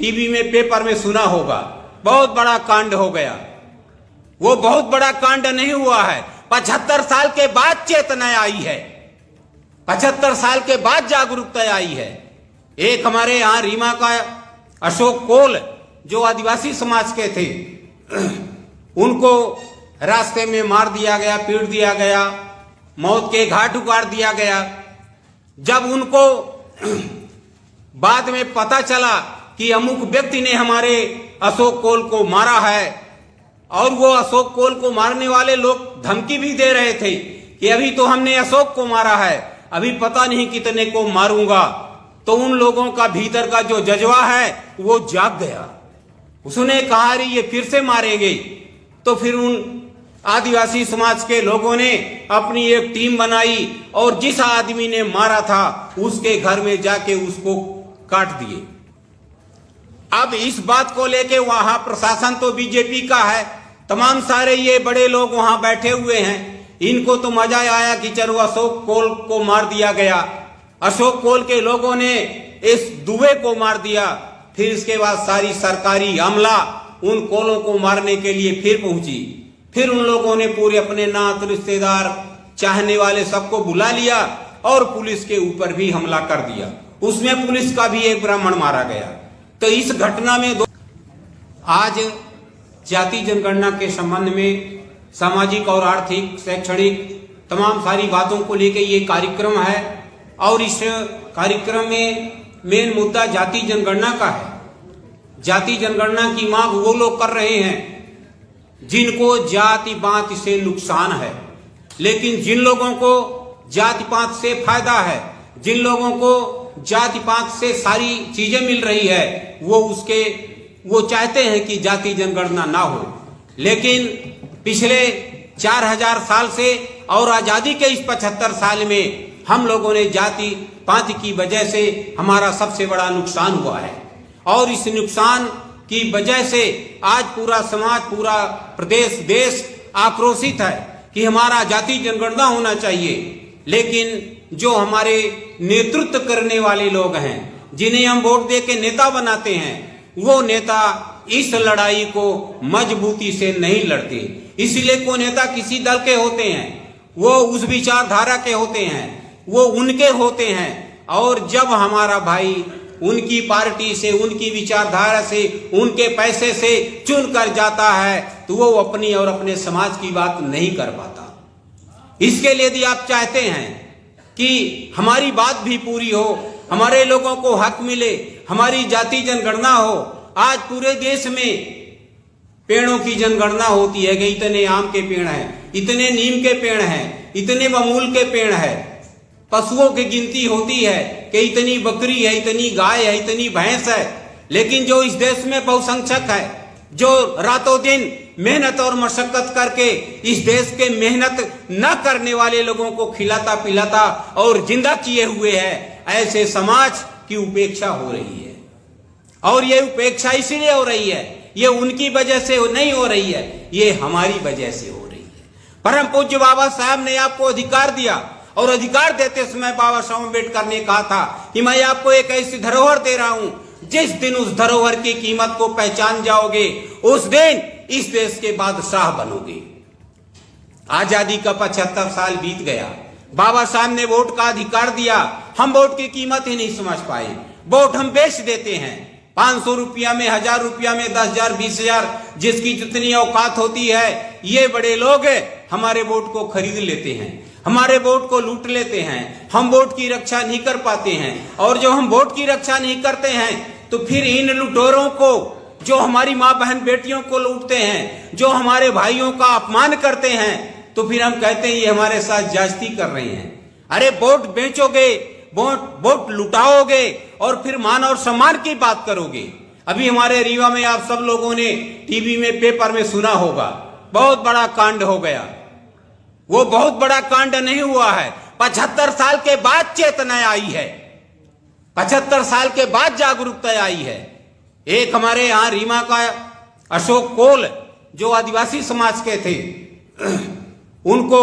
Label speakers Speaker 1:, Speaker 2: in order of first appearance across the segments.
Speaker 1: TV में paper में सुना होगा, बहुत बड़ा कांड हो गया। वो बहुत बड़ा कांड नहीं हुआ है, 75 साल के बाद चेतना आई है, 75 साल के बाद जागरूकता आई है। एक हमारे यहाँ रीमा का अशोक कोल जो आदिवासी समाज के थे, उनको रास्ते में मार दिया गया, पीट दिया गया, मौत के घाट उतार दिया गया। जब उनको बाद में पता चला कि अमुक व्यक्ति ने हमारे अशोक कोल को मारा है, और वो अशोक कोल को मारने वाले लोग धमकी भी दे रहे थे कि अभी तो हमने अशोक को मारा है, अभी पता नहीं कितने को मारूंगा, तो उन लोगों का भीतर का जो जज्बा है वो जाग गया। उसने कहा अरे ये फिर से मारेंगे। तो फिर उन आदिवासी समाज के लोगों ने अपनी एक टीम बनाई और जिस आदमी ने मारा था उसके घर में जाके उसको काट दिए। अब इस बात को लेके वहां प्रशासन तो बीजेपी का है, तमाम सारे ये बड़े लोग वहां बैठे हुए हैं। इनको तो मजा आया कि चलो अशोक कोल को मार दिया गया, अशोक कोल के लोगों ने इस दुबे को मार दिया। फिर इसके बाद सारी सरकारी अमला उन कोलों को मारने के लिए फिर पहुंची। फिर उन लोगों ने पूरे अपने नात रिश्तेदार चाहने वाले सबको बुला लिया और पुलिस के ऊपर भी हमला कर दिया। उसमें पुलिस का भी एक ब्राह्मण मारा गया। तो इस घटना में आज जाति जनगणना के संबंध में सामाजिक और आर्थिक शैक्षणिक तमाम सारी बातों को लेकर ये कार्यक्रम है, और इस कार्यक्रम में मेन मुद्दा जाति जनगणना का है। जाति जनगणना की मांग वो लोग कर रहे हैं जिनको जाति पात से नुकसान है, लेकिन जिन लोगों को जाति पात से फायदा है, जिन लोगों को जाति पात से सारी चीजें मिल रही है, वो चाहते हैं कि जाति जनगणना ना हो। लेकिन पिछले 4000 साल से और आजादी के इस 75 साल में हम लोगों ने जाति पात की वजह से हमारा सबसे बड़ा नुकसान हुआ है, और इस नुकसान की वजह से आज पूरा समाज, पूरा प्रदेश, देश आक्रोशित है कि हमारा जाति जनगणना होना चाहिए। लेकिन जो हमारे नेतृत्व करने वाले लोग हैं, जिन्हें हम वोट दे के नेता बनाते हैं, वो नेता इस लड़ाई को मजबूती से नहीं लड़ते। इसलिए को नेता किसी दल के होते हैं, वो उस विचारधारा के होते हैं, वो उनके होते हैं, और जब हमारा भाई उनकी पार्टी से, उनकी विचारधारा से, उनके पैसे से चुन कर जाता है तो वो अपनी और अपने समाज की बात नहीं कर पाता। इसके लिए यदि आप चाहते हैं कि हमारी बात भी पूरी हो, हमारे लोगों को हक मिले, हमारी जाति जनगणना हो। आज पूरे देश में पेड़ों की जनगणना होती है कि इतने आम के पेड़ हैं, इतने नीम के पेड़ हैं, इतने बमूल के पेड़ हैं। पशुओं की गिनती होती है कि इतनी बकरी है, इतनी गाय है, इतनी भैंस है। लेकिन जो इस देश में बहुसंख्यक है, जो रातों दिन मेहनत और मशक्कत करके इस देश के मेहनत न करने वाले लोगों को खिलाता पिलाता और जिंदा किए हुए है, ऐसे समाज की उपेक्षा हो रही है। और ये उपेक्षा इसीलिए हो रही है, ये उनकी वजह से नहीं हो रही है, ये हमारी वजह से हो रही है। परम पूज्य बाबा साहब ने आपको अधिकार दिया, और अधिकार देते समय बाबा साहब अम्बेडकर ने कहा था कि मैं आपको एक ऐसी धरोहर दे रहा हूं, जिस दिन उस धरोहर की कीमत को पहचान जाओगे, उस दिन इस देश के बादशाह बनोगे। आजादी का 75 साल बीत गया, बाबा साहब ने वोट का अधिकार दिया, हम वोट की कीमत ही नहीं समझ पाए। वोट हम बेच देते हैं, 500 रुपया में, 1000 रुपया में, 10,000, 20,000, जिसकी जितनी औकात होती है, ये बड़े लोग हमारे वोट को खरीद लेते हैं, हमारे वोट को लूट लेते हैं। हम वोट की रक्षा नहीं कर पाते हैं, और जो हम वोट की रक्षा नहीं करते हैं तो फिर इन लुटेरों को, जो हमारी माँ बहन बेटियों को लूटते हैं, जो हमारे भाइयों का अपमान करते हैं, तो फिर हम कहते हैं ये हमारे साथ ज्यादती कर रहे हैं। अरे वोट बेचोगे, वोट लुटाओगे और फिर मान और सम्मान की बात करोगे। अभी हमारे रीवा में आप सब लोगों ने टीवी में, पेपर में सुना होगा, बहुत बड़ा कांड हो गया। वो बहुत बड़ा कांड नहीं हुआ है, 75 साल के बाद चेतना आई है, 75 साल के बाद जागरूकता आई है। एक हमारे यहाँ रीमा का अशोक कोल जो आदिवासी समाज के थे, उनको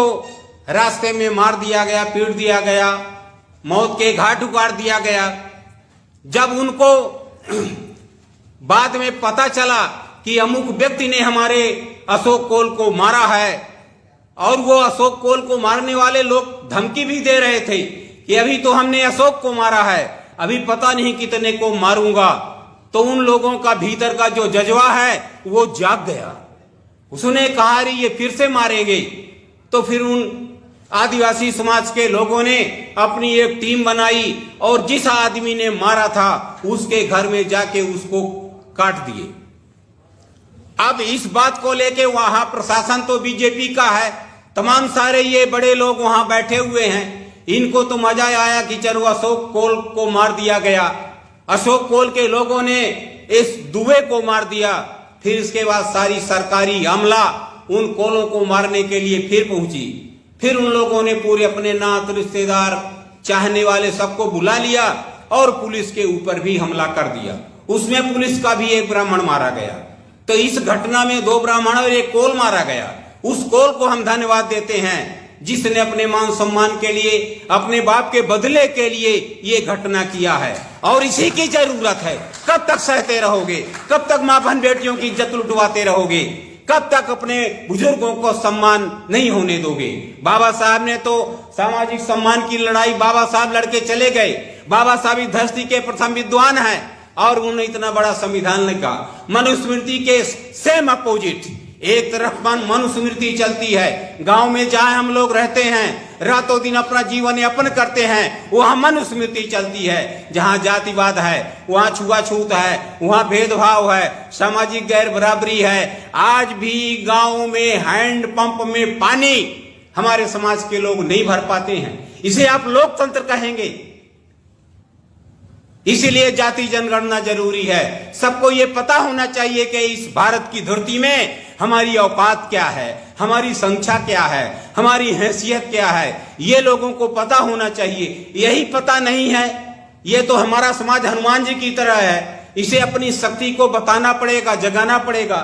Speaker 1: रास्ते में मार दिया गया, पीट दिया गया, मौत के घाट उतार दिया गया। जब उनको बाद में पता चला कि अमुक व्यक्ति ने हमारे अशोक कोल को मारा है, और वो अशोक कोल को मारने वाले लोग धमकी भी दे रहे थे कि अभी तो हमने अशोक को मारा है, अभी पता नहीं कितने को मारूंगा। तो उन लोगों का भीतर का जो जज्बा है वो जाग गया। उसने कहा अरे ये फिर से मारेंगे। तो फिर उन आदिवासी समाज के लोगों ने अपनी एक टीम बनाई और जिस आदमी ने मारा था उसके घर में जाके उसको काट दिए। अब इस बात को लेके वहां प्रशासन तो बीजेपी का है, तमाम सारे ये बड़े लोग वहां बैठे हुए हैं। इनको तो मजा आया कि चलो अशोक कोल को मार दिया गया। अशोक कोल के लोगों ने इस दुबे को मार दिया। फिर इसके बाद सारी सरकारी अमला उन कोलों को मारने के लिए फिर पहुंची। फिर उन लोगों ने पूरे अपने नात रिश्तेदार चाहने वाले सबको बुला लिया और पुलिस के ऊपर भी हमला कर दिया। उसमें पुलिस का भी एक ब्राह्मण मारा गया। तो इस घटना में 2 ब्राह्मण और 1 कोल मारा गया। उस कोल को हम धन्यवाद देते हैं जिसने अपने मान सम्मान के लिए, अपने बाप के बदले के लिए ये घटना किया है, और इसी की जरूरत है। कब तक सहते रहोगे? कब तक मां बहन बेटियों की इज्जत लुटवाते रहोगे? कब तक अपने बुजुर्गों को सम्मान नहीं होने दोगे? बाबा साहब ने तो सामाजिक सम्मान की लड़ाई बाबा साहब लड़के चले गए। बाबा साहब इस धरती के प्रथम विद्वान हैं और उन्होंने इतना बड़ा संविधान लिखा। मनुस्मृति के सेम अपोजिट एक तरफ मनुस्मृति चलती है। गांव में जहां हम लोग रहते हैं, रातों दिन अपना जीवन यापन करते हैं, वहां मनुस्मृति चलती है। जहां जातिवाद है, वहां छुआछूत है, वहां भेदभाव है, सामाजिक गैर बराबरी है। आज भी गांव में हैंडपंप में पानी हमारे समाज के लोग नहीं भर पाते हैं। इसे आप लोकतंत्र कहेंगे? इसीलिए जाति जनगणना जरूरी है। सबको ये पता होना चाहिए कि इस भारत की धरती में हमारी औकात क्या है, हमारी संख्या क्या है, हमारी हैसियत क्या है, ये लोगों को पता होना चाहिए। यही पता नहीं है, ये तो हमारा समाज हनुमान जी की तरह है। इसे अपनी शक्ति को बताना पड़ेगा, जगाना पड़ेगा।